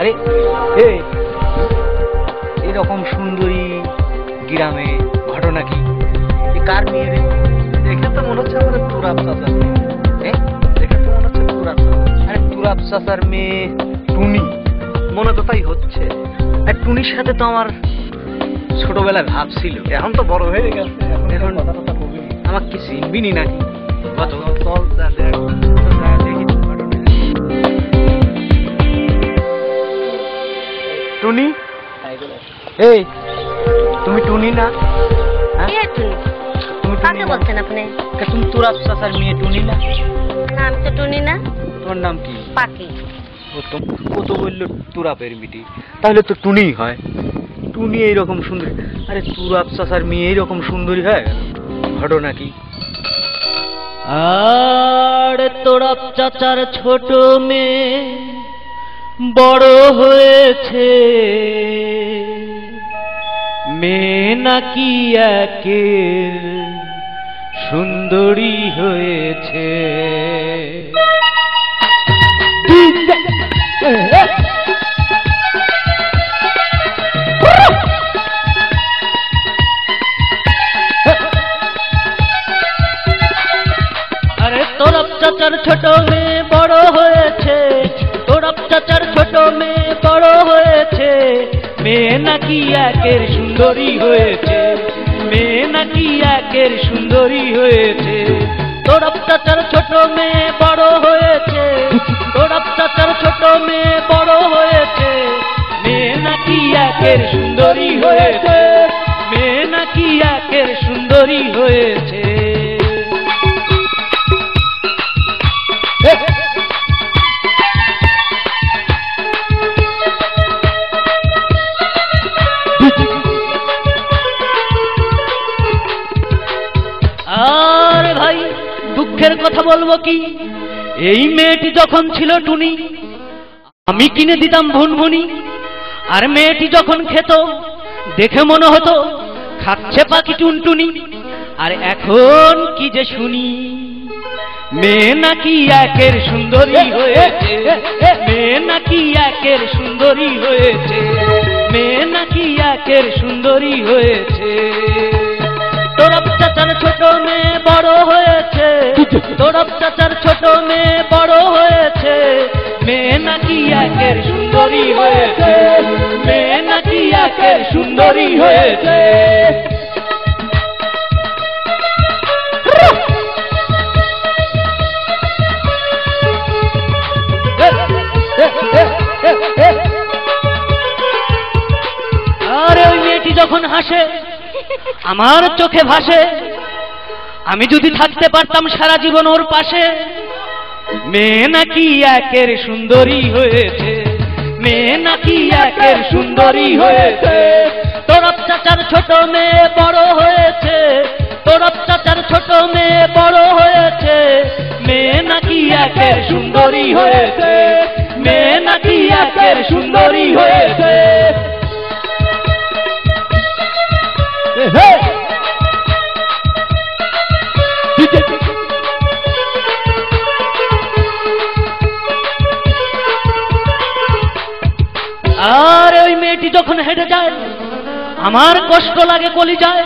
আরে এই এরকম সুন্দরী গ্রামে ঘটনা কি? কার মেয়ে রে? দেখে তো মনে হচ্ছে আমাদের তুরাব চাচার মেয়ে। দেখে তো মনে হচ্ছে তুরাব চাচা। আরে তুরাব চাচার মেয়ে টুনি, মনে তো তাই হচ্ছে। আর টুনির সাথে তো আমার ছোটবেলায় ভাব ছিল। এখন তো বড় হয়ে গেছে, এখন কথা কথা বলি। আমাকে কি চিনবিনি নাকি? কত চল যা দেখ, যা দেখি তো ঘটনা। টুনি, এই তুমি টুনি না? হ্যাঁ? কে টুনি? তুমি কাকে টুনি না? বলছেন আপনি? তুমি তুরাব চাচার মেয়ে টুনি না? না, আমি তো টুনি না, তোমার নাম কি? পাখি। ও তো বললো তুরাপের মিটি, তাহলে তো টুনিই হয়। টুনি এইরকম সুন্দরী, আরে তুরাব চাচার মেয়ে এইরকম সুন্দরী হয়, ঘটনা কি? আর তুরাব চাচার ছোট মেয়ে বড় হয়েছে, মেয়ে নাকি একের সুন্দরী হয়েছে। আরে তুরাব চাচার ছোট মেয়ে বড় হয়েছে, তুরাব চাচার ছোট মেয়ে বড় হয়েছে, মেয়ে নাকি একের সুন্দরী হয়েছে, মেয়ে নাকি একের সুন্দরী হয়েছে। তুরাব চাচার ছোট মেয়ে বড় হয়েছে, তুরাব চাচার ছোট মেয়ে বড় হয়েছে, মেয়ে নাকি একের সুন্দরী হয়েছে, মেয়ে নাকি একের সুন্দরী হয়েছে। আর ভাই দুঃখের কথা বলবো কি, এই মেয়েটি যখন ছিল টুনি আমি কিনে দিতাম ভুনভুনি, আর মেয়েটি যখন খেত দেখে মনে হতো খাচ্ছে পাখি টুনটুনি। আর এখন কি যে শুনি, মেয়ে নাকি একের সুন্দরী হয়েছে, মেয়ে নাকি একের সুন্দরী হয়েছে, মেয়ে নাকি একের সুন্দরী হয়েছে। তুরাব চাচার ছোট মেয়ে বড় হয়েছে, তুরাব চাচার ছোট মেয়ে বড় হয়েছে, মেয়ে নাকি একের সুন্দরী হয়েছে, মেয়ে নাকি একের সুন্দরী হয়েছে। আরে ওই মেয়েটি যখন হাসে আমার চোখে ভাসে, আমি যদি থাকতে পারতাম সারা জীবন ওর পাশে। মেয়ে নাকি একের সুন্দরী হয়েছে, মেয়ে নাকি একের সুন্দরী হয়েছে। তুরাব চাচার ছোট মেয়ে বড় হয়েছে, তুরাব চাচার ছোট মেয়ে বড় হয়েছে, মেয়ে নাকি একের সুন্দরী হয়েছে, মেয়ে নাকি একের সুন্দরী হয়েছে। আর ওই মেয়েটি যখন হেঁটে যায় আমার কষ্ট লাগে কলিজায়,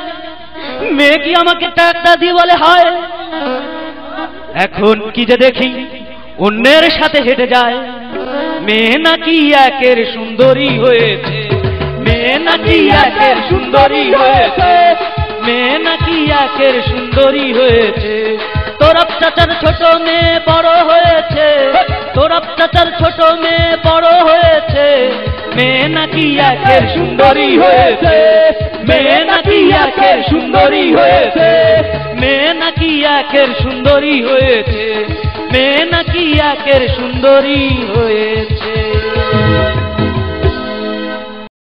মেয়ে কি আমাকে টাকা দিয়ে বলে হয়, এখন কি যে দেখি অন্যের সাথে হেঁটে যায়। মেয়ে নাকি একের সুন্দরী হয়েছে, মেয়ে নাকি একের সুন্দরী হয়েছে, মেয়ে নাকি একের সুন্দরী হয়েছে। তুরাব চাচার ছোট মেয়ে বড় হয়েছে, তুরাব চাচার ছোট মেয়ে বড় হয়েছে, মেয়ে নাকি একের সুন্দরী হয়েছে, মেয়ে নাকি একের সুন্দরী হয়েছে, মেয়ে নাকি একের সুন্দরী হয়েছে, মেয়ে নাকি একের সুন্দরী হয়েছে।